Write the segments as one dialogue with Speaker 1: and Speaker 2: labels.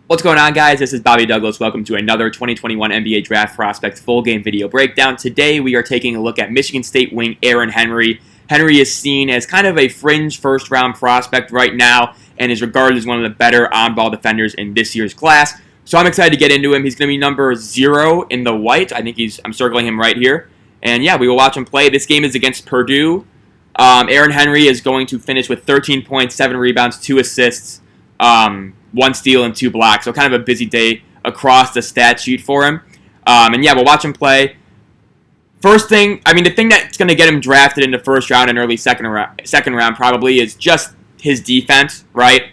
Speaker 1: What's going on, guys? This is Bobby Douglas. Welcome to another 2021 NBA Draft Prospect full game video breakdown. Today we are taking a look at Michigan State wing Aaron Henry. Henry is seen as kind of a fringe first round prospect right now and is regarded as one of the better on-ball defenders in this year's class. So I'm excited to get into him. He's going to be number 0 in the white. I'm circling him right here. And yeah, we will watch him play. This game is against Purdue. Aaron Henry is going to finish with 13 points, 7 rebounds, 2 assists, 1 steal, and 2 blocks. So kind of a busy day across the stat sheet for him. And yeah, we'll watch him play. First thing, the thing that's going to get him drafted in the first round and early second round probably is just his defense, right?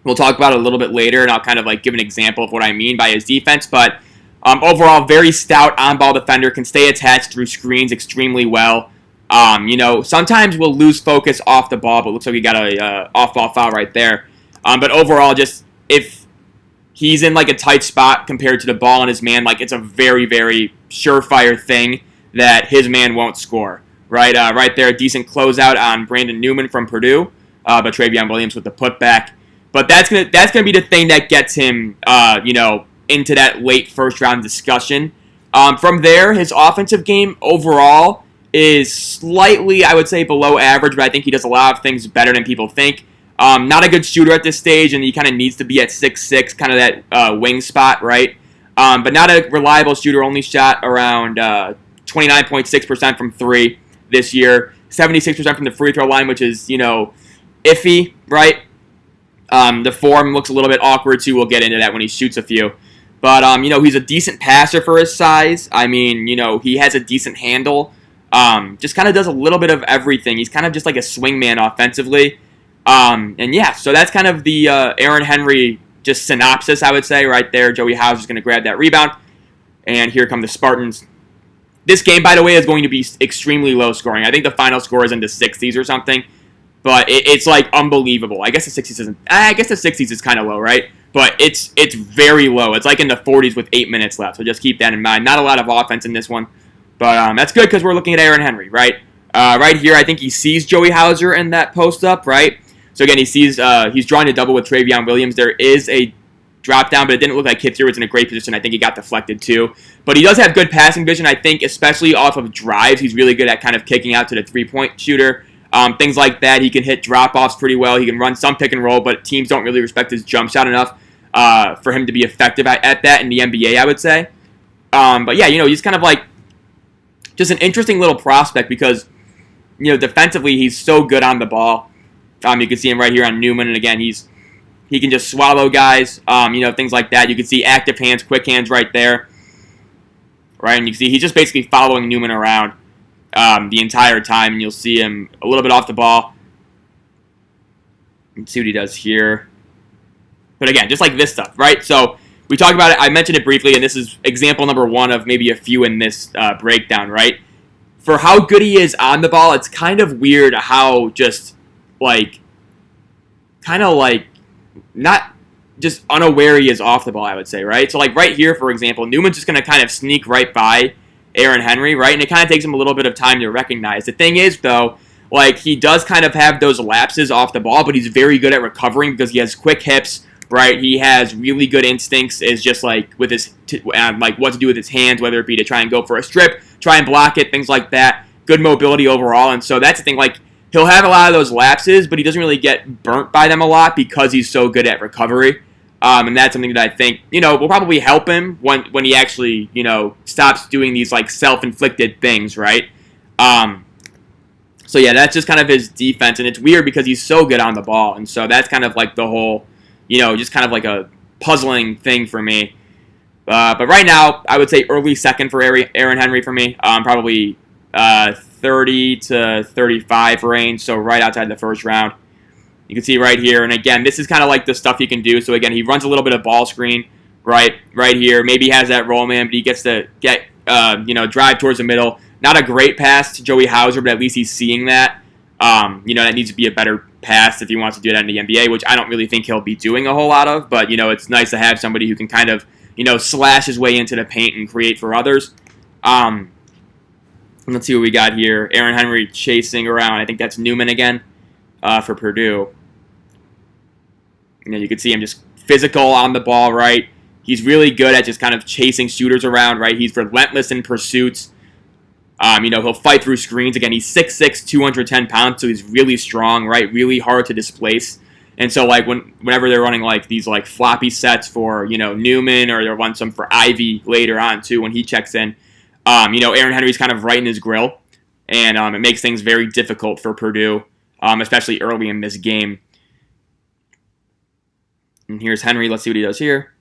Speaker 1: We'll talk about it a little bit later, and I'll kind of give an example of what I mean by his defense. But overall, very stout on-ball defender, can stay attached through screens extremely well. Sometimes we'll lose focus off the ball, but it looks like we got a off-ball foul right there. But overall, just if he's in a tight spot compared to the ball and his man, it's a very, very surefire thing that his man won't score. Right, right there, a decent closeout on Brandon Newman from Purdue, but Travion Williams with the putback. But that's gonna be the thing that gets him, into that late first round discussion. From there, his offensive game overall is slightly, I would say, below average, but I think he does a lot of things better than people think. Not a good shooter at this stage, and he kind of needs to be at 6'6", kind of that wing spot, right? But not a reliable shooter, only shot around 29.6% from 3 this year, 76% from the free throw line, which is, iffy, right? The form looks a little bit awkward, too. We'll get into that when he shoots a few. But, he's a decent passer for his size. He has a decent handle. Just kind of does a little bit of everything. He's kind of just like a swingman offensively. And yeah, so that's kind of the Aaron Henry just synopsis, I would say, right there. Joey Hauser's going to grab that rebound. And here come the Spartans. This game, by the way, is going to be extremely low scoring. I think the final score is in the 60s or something. But it's unbelievable. I guess the 60s is kind of low, right? But it's very low. It's in the 40s with 8 minutes left. So just keep that in mind. Not a lot of offense in this one. But that's good because we're looking at Aaron Henry, right? Right here, I think he sees Joey Hauser in that post-up, right? So again, he sees he's drawing a double with Travion Williams. There is a drop down, but it didn't look like Kithier was in a great position. I think he got deflected too. But he does have good passing vision, I think, especially off of drives. He's really good at kind of kicking out to the three-point shooter. Things like that. He can hit drop-offs pretty well. He can run some pick and roll, but teams don't really respect his jump shot enough for him to be effective at that in the NBA, I would say. But yeah, he's kind of just an interesting little prospect because, defensively, he's so good on the ball. You can see him right here on Newman, and again, he can just swallow guys, things like that. You can see active hands, quick hands right there, right? And you can see he's just basically following Newman around the entire time, and you'll see him a little bit off the ball. Let's see what he does here. But again, just like this stuff, right? So we talked about it. I mentioned it briefly, and this is example number 1 of maybe a few in this breakdown, right? For how good he is on the ball, it's kind of weird how just not just unaware he is off the ball, I would say, right? So right here, for example, Newman's just going to kind of sneak right by Aaron Henry, right? And it kind of takes him a little bit of time to recognize. The thing is, though, he does kind of have those lapses off the ball, but he's very good at recovering because he has quick hips, right? He has really good instincts, is just with his what to do with his hands, whether it be to try and go for a strip, try and block it, things like that. Good mobility overall, and so that's the thing. He'll have a lot of those lapses, but he doesn't really get burnt by them a lot because he's so good at recovery. And that's something that I think, will probably help him when he actually, stops doing these, self-inflicted things, right? So, yeah, that's just kind of his defense. And it's weird because he's so good on the ball. And so that's kind of the whole, just kind of a puzzling thing for me. But right now, I would say early second for Aaron Henry for me. Probably 30 to 35 range, so right outside the first round. You can see right here, and again, this is kind of the stuff he can do. So again, he runs a little bit of ball screen right here. Maybe he has that roll man, but he gets to drive towards the middle. Not a great pass to Joey Hauser, but at least he's seeing that. That needs to be a better pass if he wants to do that in the NBA, which I don't really think he'll be doing a whole lot of. But it's nice to have somebody who can kind of slash his way into the paint and create for others. Let's see what we got here. Aaron Henry chasing around. I think that's Newman again for Purdue. You can see him just physical on the ball, right? He's really good at just kind of chasing shooters around, right? He's relentless in pursuits. He'll fight through screens. Again, he's 6'6", 210 pounds, so he's really strong, right? Really hard to displace. And so, like, whenever they're running, like, these, like, floppy sets for, Newman, or they'll run some for Ivy later on, too, when he checks in, Aaron Henry's kind of right in his grill, and it makes things very difficult for Purdue, especially early in this game. And here's Henry. Let's see what he does here.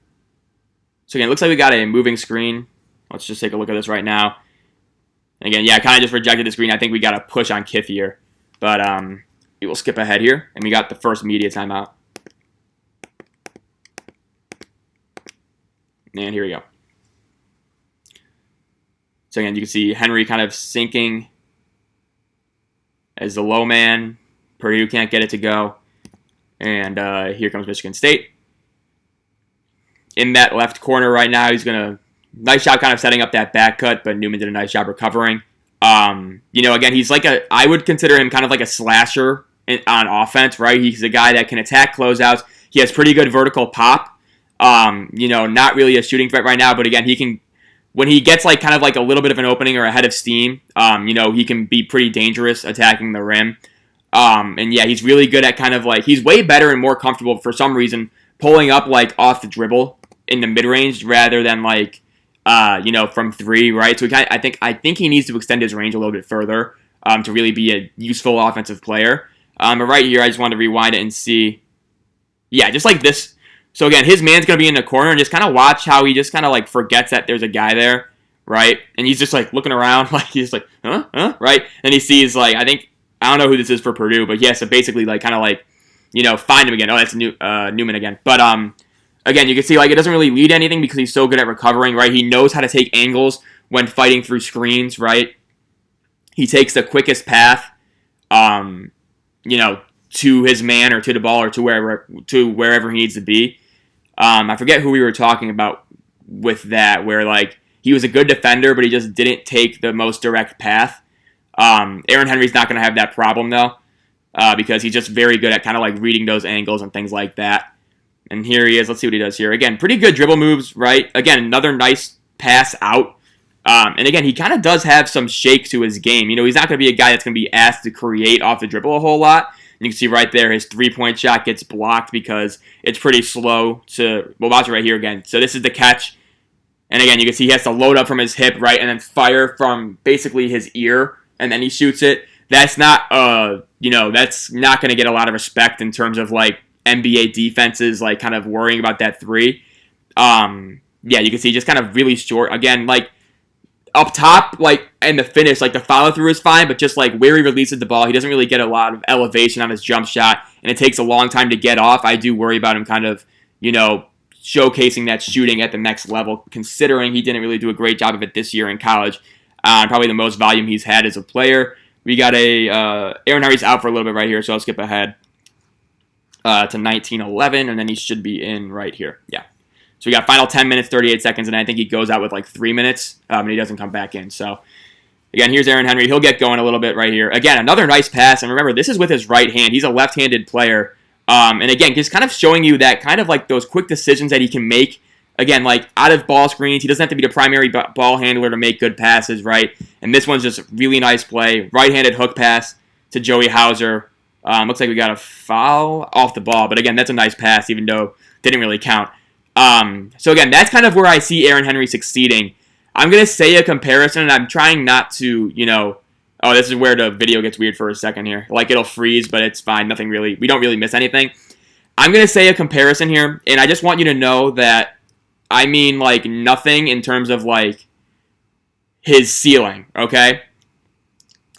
Speaker 1: So, again, it looks like we got a moving screen. Let's just take a look at this right now. And again, yeah, I kind of just rejected the screen. I think we got to push on Kith here. But we will skip ahead here. And we got the first media timeout. And here we go. So again, you can see Henry kind of sinking as the low man. Purdue can't get it to go. And here comes Michigan State. In that left corner right now, he's going to... Nice job kind of setting up that back cut, but Newman did a nice job recovering. Again, he's like I would consider him kind of like a slasher on offense, right? He's a guy that can attack closeouts. He has pretty good vertical pop. Not really a shooting threat right now, but again, he can, when he gets like kind of like a little bit of an opening or a head of steam, he can be pretty dangerous attacking the rim. He's really good at kind of like, he's way better and more comfortable for some reason pulling up like off the dribble in the mid-range rather than like, from three, right? So I think he needs to extend his range a little bit further to really be a useful offensive player. But right here, I just wanted to rewind it and see. Yeah, just like this. So again, his man's going to be in the corner, and just kind of watch how he just kind of like forgets that there's a guy there, right? And he's just like looking around, like he's like, right? And he sees like, I don't know who this is for Purdue, but he has to basically like kind of like, find him again. Oh, that's Newman again. But again, you can see like it doesn't really lead to anything because he's so good at recovering, right? He knows how to take angles when fighting through screens, right? He takes the quickest path, to his man or to the ball or to wherever he needs to be. I forget who we were talking about with that, where like he was a good defender, but he just didn't take the most direct path. Aaron Henry's not going to have that problem though, because he's just very good at kind of like reading those angles and things like that. And here he is. Let's see what he does here. Again, pretty good dribble moves, right? Again, another nice pass out. And again, he kind of does have some shake to his game. He's not going to be a guy that's going to be asked to create off the dribble a whole lot. And you can see right there, his three-point shot gets blocked because it's pretty slow to... Well, watch it right here again. So this is the catch. And again, you can see he has to load up from his hip, right? And then fire from basically his ear. And then he shoots it. That's not, that's not going to get a lot of respect in terms of, like, NBA defenses, like, kind of worrying about that three. You can see just kind of really short. Again, like, up top, like, and the finish, like, the follow-through is fine, but just, like, where he releases the ball, he doesn't really get a lot of elevation on his jump shot, and it takes a long time to get off. I do worry about him kind of, showcasing that shooting at the next level, considering he didn't really do a great job of it this year in college. Probably the most volume he's had as a player. We got Aaron Henry's out for a little bit right here, so I'll skip ahead to 19:11, and then he should be in right here. Yeah. So we got final 10 minutes, 38 seconds, and I think he goes out with like 3 minutes, and he doesn't come back in. So, again, here's Aaron Henry. He'll get going a little bit right here. Again, another nice pass, and remember, this is with his right hand. He's a left-handed player. And again, just kind of showing you that kind of like those quick decisions that he can make. Again, like out of ball screens, he doesn't have to be the primary ball handler to make good passes, right? And this one's just a really nice play. Right-handed hook pass to Joey Hauser. Looks like we got a foul off the ball, but again, that's a nice pass, even though it didn't really count. So again, that's kind of where I see Aaron Henry succeeding. I'm going to say a comparison, and I'm trying not to, oh, this is where the video gets weird for a second here. Like, it'll freeze, but it's fine. Nothing really, we don't really miss anything. I'm going to say a comparison here, and I just want you to know that I mean, like, nothing in terms of, like, his ceiling, okay?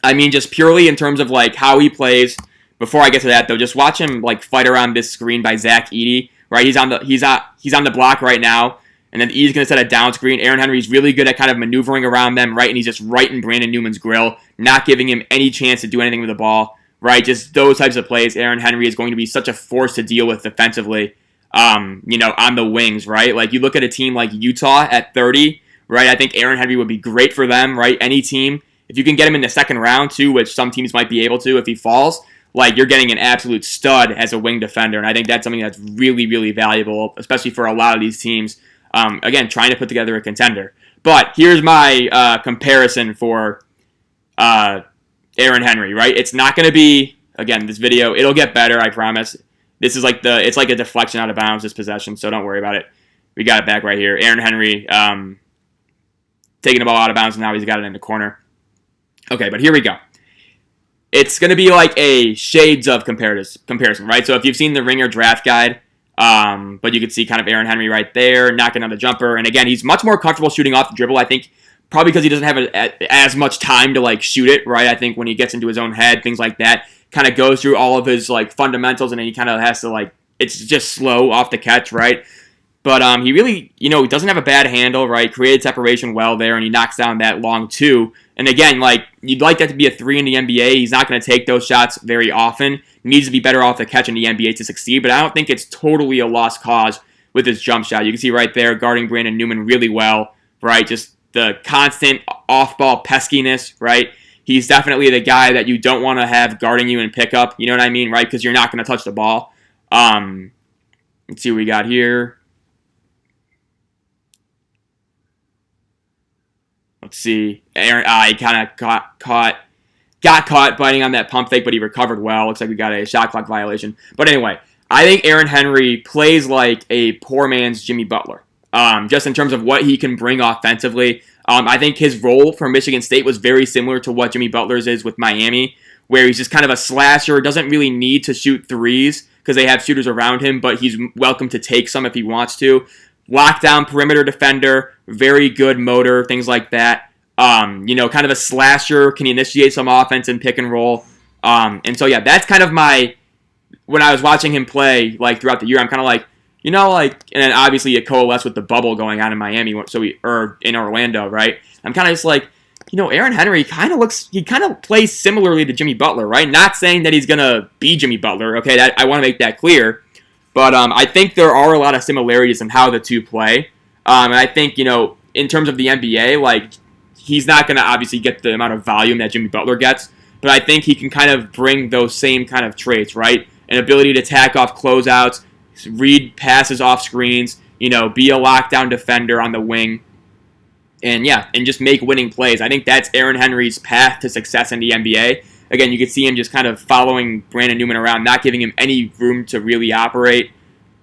Speaker 1: I mean, just purely in terms of, like, how he plays. Before I get to that, though, just watch him, like, fight around this screen by Zach Edey, right? He's on the block right now, and then Edey's going to set a down screen. Aaron Henry's really good at kind of maneuvering around them, right? And he's just right in Brandon Newman's grill, not giving him any chance to do anything with the ball, right? Just those types of plays. Aaron Henry is going to be such a force to deal with defensively. On the wings, right? Like, you look at a team like Utah at 30, right? I think Aaron Henry would be great for them, right? Any team, if you can get him in the second round, too, which some teams might be able to if he falls, like you're getting an absolute stud as a wing defender, and I think that's something that's really, really valuable, especially for a lot of these teams. Again, trying to put together a contender. But here's my comparison for Aaron Henry, right? It's not going to be, again, this video, it'll get better, I promise. This is like it's like a deflection out of bounds, this possession, so don't worry about it. We got it back right here. Aaron Henry taking the ball out of bounds, and now he's got it in the corner. Okay, but here we go. It's going to be like a shades of comparison, right? So if you've seen the Ringer draft guide, but you can see kind of Aaron Henry right there, knocking on the jumper. And again, he's much more comfortable shooting off the dribble, I think, probably because he doesn't have as much time to like shoot it, right? I think when he gets into his own head, things like that, kind of goes through all of his like fundamentals, and then he kind of has to like, it's just slow off the catch, right? But he really, he doesn't have a bad handle, right? Created separation well there, and he knocks down that long two. And again, like, you'd like that to be a 3 in the NBA. He's not going to take those shots very often. He needs to be better off the catch in the NBA to succeed, but I don't think it's totally a lost cause with his jump shot. You can see right there, guarding Brandon Newman really well, right? Just the constant off-ball peskiness, right? He's definitely the guy that you don't want to have guarding you in pickup, you know what I mean, right? Because you're not going to touch the ball. Let's see what we got here. Let's see. Aaron, he kind of got caught biting on that pump fake, but he recovered well. Looks like we got a shot clock violation. But anyway, I think Aaron Henry plays like a poor man's Jimmy Butler. Just in terms of what he can bring offensively. I think his role for Michigan State was very similar to what Jimmy Butler's is with Miami, where he's just kind of a slasher, doesn't really need to shoot threes because they have shooters around him, but he's welcome to take some if he wants to. Lockdown perimeter defender, very good motor, things like that. Kind of a slasher, can initiate some offense and pick and roll. And so, yeah, that's kind of when I was watching him play, like, throughout the year, I'm kind of like, and then obviously it coalesced with the bubble going on in Miami, or in Orlando, right? I'm kind of just like, Aaron Henry kind of plays similarly to Jimmy Butler, right? Not saying that he's going to be Jimmy Butler, okay? I want to make that clear. But I think there are a lot of similarities in how the two play. And I think, in terms of the NBA, like, he's not going to obviously get the amount of volume that Jimmy Butler gets. But I think he can kind of bring those same kind of traits, right? An ability to tack off closeouts, read passes off screens, be a lockdown defender on the wing. And, and just make winning plays. I think that's Aaron Henry's path to success in the NBA. Again, you can see him just kind of following Brandon Newman around, not giving him any room to really operate.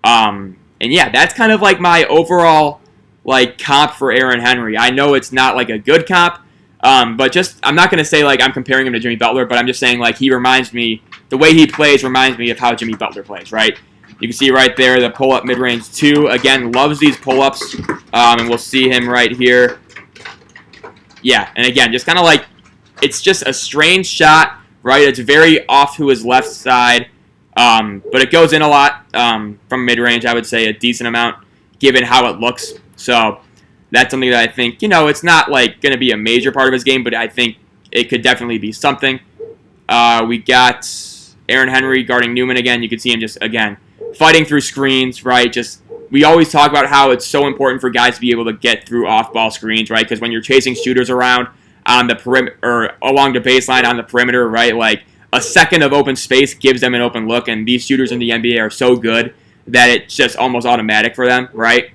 Speaker 1: And that's kind of like my overall like comp for Aaron Henry. I know it's not like a good comp, but just I'm not going to say like I'm comparing him to Jimmy Butler, but I'm just saying like he reminds me, the way he plays reminds me of how Jimmy Butler plays, right? You can see right there the pull-up mid-range 2. Again, loves these pull-ups, and we'll see him right here. Yeah, and again, just kind of like, it's just a strange shot, right? It's very off to his left side, but it goes in a lot from mid-range, I would say a decent amount, given how it looks. So that's something that I think, it's not like going to be a major part of his game, but I think it could definitely be something. We got Aaron Henry guarding Newman again. You can see him just, again, fighting through screens, right? Just, we always talk about how it's so important for guys to be able to get through off-ball screens, right? Because when you're chasing shooters around on the perimeter, or along the baseline on the perimeter, right? Like, a second of open space gives them an open look, and these shooters in the NBA are so good that it's just almost automatic for them, right?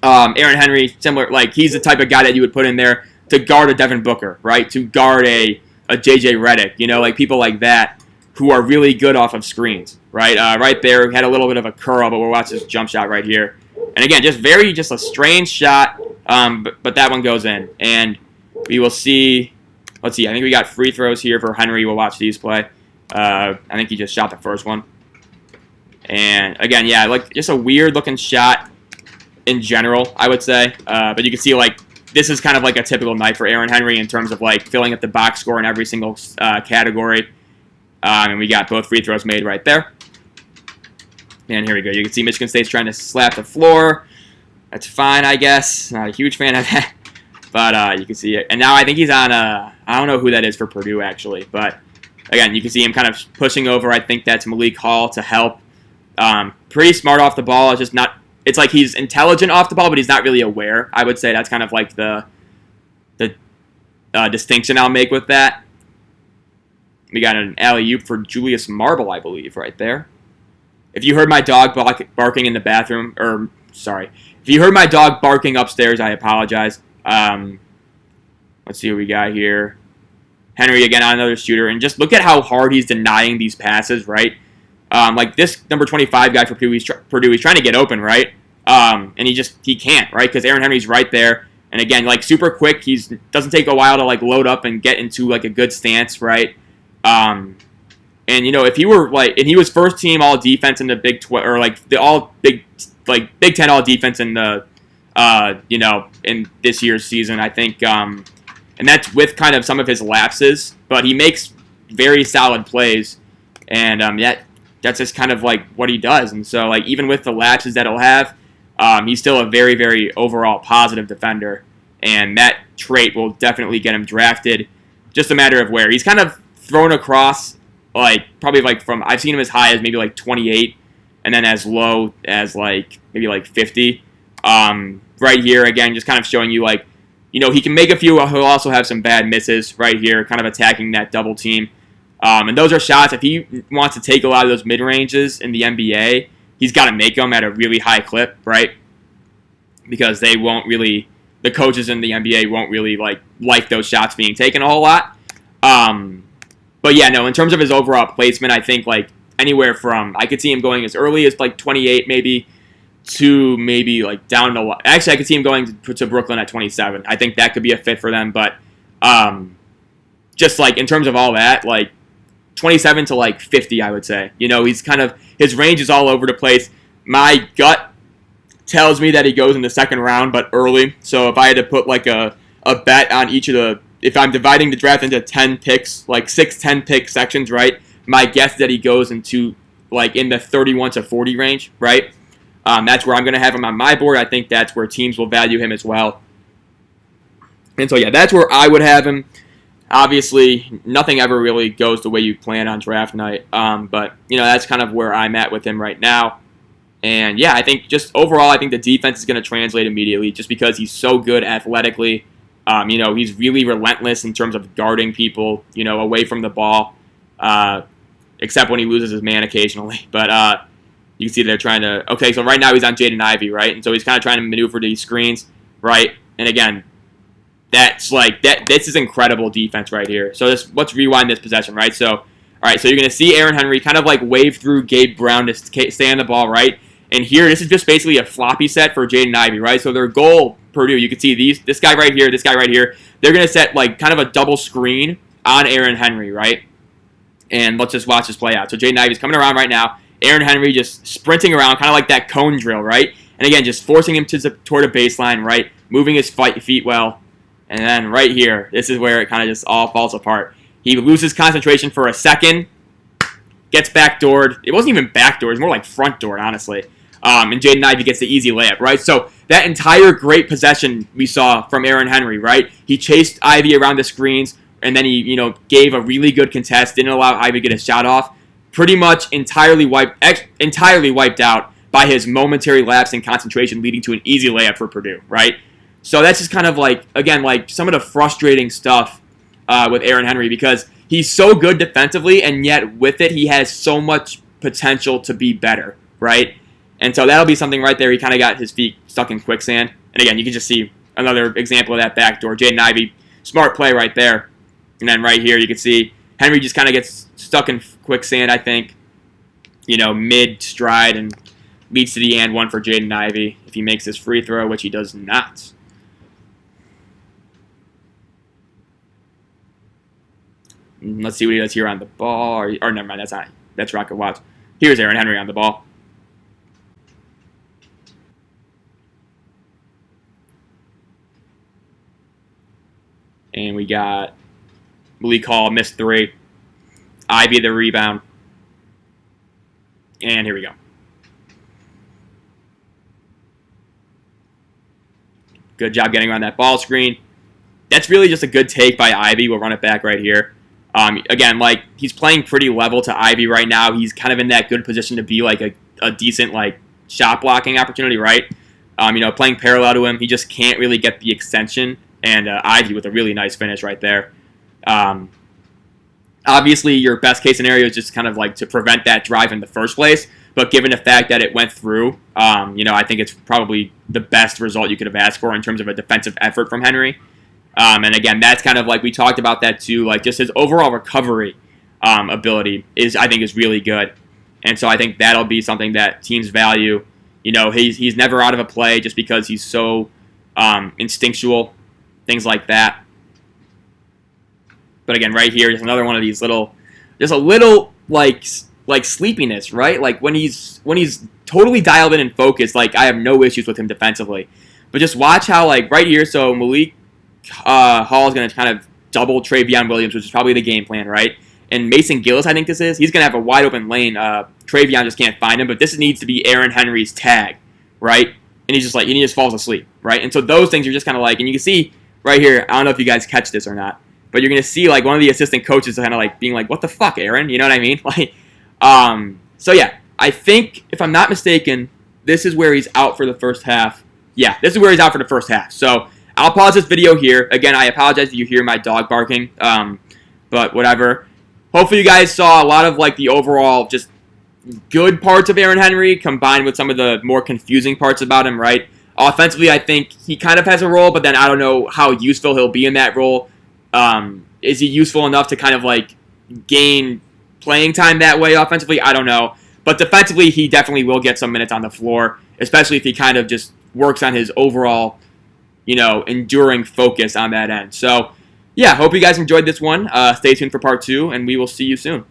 Speaker 1: Aaron Henry, similar, like, he's the type of guy that you would put in there to guard a Devin Booker, right? To guard a JJ Redick, like people like that who are really good off of screens, right? Right there, we had a little bit of a curl, but we'll watch this jump shot right here. And again, just a strange shot, but that one goes in. And we will see, let's see, I think we got free throws here for Henry. We'll watch these play. I think he just shot the first one. And again, yeah, like just a weird looking shot in general, I would say. But you can see, like, this is kind of like a typical night for Aaron Henry in terms of like filling up the box score in every single category. And we got both free throws made right there. And here we go. You can see Michigan State's trying to slap the floor. That's fine, I guess. Not a huge fan of that. But you can see it. And now I think he's on I don't know who that is for Purdue, actually. But again, you can see him kind of pushing over. I think that's Malik Hall to help. Pretty smart off the ball. It's just not. It's like he's intelligent off the ball, but he's not really aware. I would say that's kind of like the distinction I'll make with that. We got an alley-oop for Julius Marble, I believe, right there. If you heard my dog barking in the bathroom, or sorry, if you heard my dog barking upstairs, I apologize. Let's see what we got here. Henry again on another shooter, and just look at how hard he's denying these passes, right? Like this number 25 guy for Purdue, he's trying to get open, right? And he can't, right? Because Aaron Henry's right there, and again, like super quick. Doesn't take a while to like load up and get into like a good stance, right? And if he were and he was first team all defense in the Big 12 or like the all Big 10 all defense in the in this year's season, I think. And that's with kind of some of his lapses, but he makes very solid plays, and that's just kind of like what he does. And so like even with the lapses that he'll have, he's still a very, very overall positive defender, and that trait will definitely get him drafted. Just a matter of where. He's kind of thrown across, from I've seen him as high as maybe like 28, and then as low as maybe 50. Right here again, just kind of showing you he can make a few. He'll also have some bad misses right here, kind of attacking that double team. And those are shots. If he wants to take a lot of those mid-ranges in the NBA, he's got to make them at a really high clip, right? Because the coaches in the NBA won't really like those shots being taken a whole lot. But yeah, no, in terms of his overall placement, I think anywhere from, I could see him going as early as 28 maybe, to maybe down to, actually I could see him going to Brooklyn at 27. I think that could be a fit for them, but just in terms of all that, 27 to 50, I would say. He's his range is all over the place. My gut tells me that he goes in the second round, but early. So if I had to put a bet on each of if I'm dividing the draft into 10 picks, 6-10 pick sections, right? My guess is that he goes into in the 31 to 40 range, right? That's where I'm going to have him on my board. I think that's where teams will value him as well. And so, yeah, that's where I would have him. Obviously, nothing ever really goes the way you plan on draft night. But, that's kind of where I'm at with him right now. And, yeah, I think just overall, I think the defense is going to translate immediately just because he's so good athletically. He's really relentless in terms of guarding people, away from the ball, except when he loses his man occasionally. But, you can see they're trying to... Okay, so right now he's on Jaden Ivey, right? And so he's kind of trying to maneuver these screens, right? And again, that's this is incredible defense right here. So let's rewind this possession, right? So, all right, so you're going to see Aaron Henry kind of wave through Gabe Brown to stay on the ball, right? And here, this is just basically a floppy set for Jaden Ivey, right? So their goal, Purdue, you can see this guy right here, they're going to set kind of a double screen on Aaron Henry, right? And let's just watch this play out. So Jaden Ivey's coming around right now. Aaron Henry just sprinting around, kind of like that cone drill, right? And again, just forcing him toward a baseline, right? Moving his feet well. And then right here, this is where it kind of just all falls apart. He loses concentration for a second, gets backdoored. It wasn't even backdoored, it was more like front door, honestly. And Jaden Ivey gets the easy layup, right? So that entire great possession we saw from Aaron Henry, right? He chased Ivey around the screens, and then he, gave a really good contest, didn't allow Ivey to get a shot off. Pretty much entirely wiped out by his momentary lapse in concentration, leading to an easy layup for Purdue, right? So that's just kind of again, some of the frustrating stuff with Aaron Henry, because he's so good defensively, and yet with it, he has so much potential to be better, right? And so that'll be something right there. He kind of got his feet stuck in quicksand. And again, you can just see another example of that backdoor. Jaden Ivey, smart play right there. And then right here, you can see Henry just kind of gets stuck in quicksand, I think, mid-stride, and leads to the and one for Jaden Ivey if he makes his free throw, which he does not. Let's see what he does here on the ball. Or never mind, that's Rocket Watts. Here's Aaron Henry on the ball. And we got Malik Hall, missed three. Ivey the rebound. And here we go. Good job getting around that ball screen. That's really just a good take by Ivey. We'll run it back right here. Again, he's playing pretty level to Ivey right now. He's kind of in that good position to be a decent shot blocking opportunity, right? Playing parallel to him, he just can't really get the extension. And Ivey with a really nice finish right there. Obviously, your best case scenario is just kind of like to prevent that drive in the first place. But given the fact that it went through, I think it's probably the best result you could have asked for in terms of a defensive effort from Henry. And again, that's kind of like we talked about that too. Like just his overall recovery ability I think is really good. And so I think that'll be something that teams value. He's never out of a play just because he's so instinctual, things like that. But again, right here, there's another one of these there's a little like sleepiness, right? Like when he's totally dialed in and focused, like I have no issues with him defensively. But just watch how like right here, so Malik Hall is going to kind of double Travion Williams, which is probably the game plan, right? And Mason Gillis, I think this is, he's going to have a wide open lane. Travion just can't find him, but this needs to be Aaron Henry's tag, right? And he's just like, and he just falls asleep, right? And so those things are just kind of like, and you can see right here, I don't know if you guys catch this or not, but you're going to see like one of the assistant coaches kind of like being like, what the fuck, Aaron? You know what I mean? Like, so yeah, I think if I'm not mistaken, this is where he's out for the first half. Yeah, this is where he's out for the first half. So I'll pause this video here. Again, I apologize if you hear my dog barking, but whatever. Hopefully you guys saw a lot of like the overall just good parts of Aaron Henry combined with some of the more confusing parts about him, right? Offensively, I think he kind of has a role, but then I don't know how useful he'll be in that role. Is he useful enough to kind of like gain playing time that way offensively? I don't know. But defensively, he definitely will get some minutes on the floor, especially if he kind of just works on his overall, enduring focus on that end. So, yeah, hope you guys enjoyed this one. Stay tuned for part 2, and we will see you soon.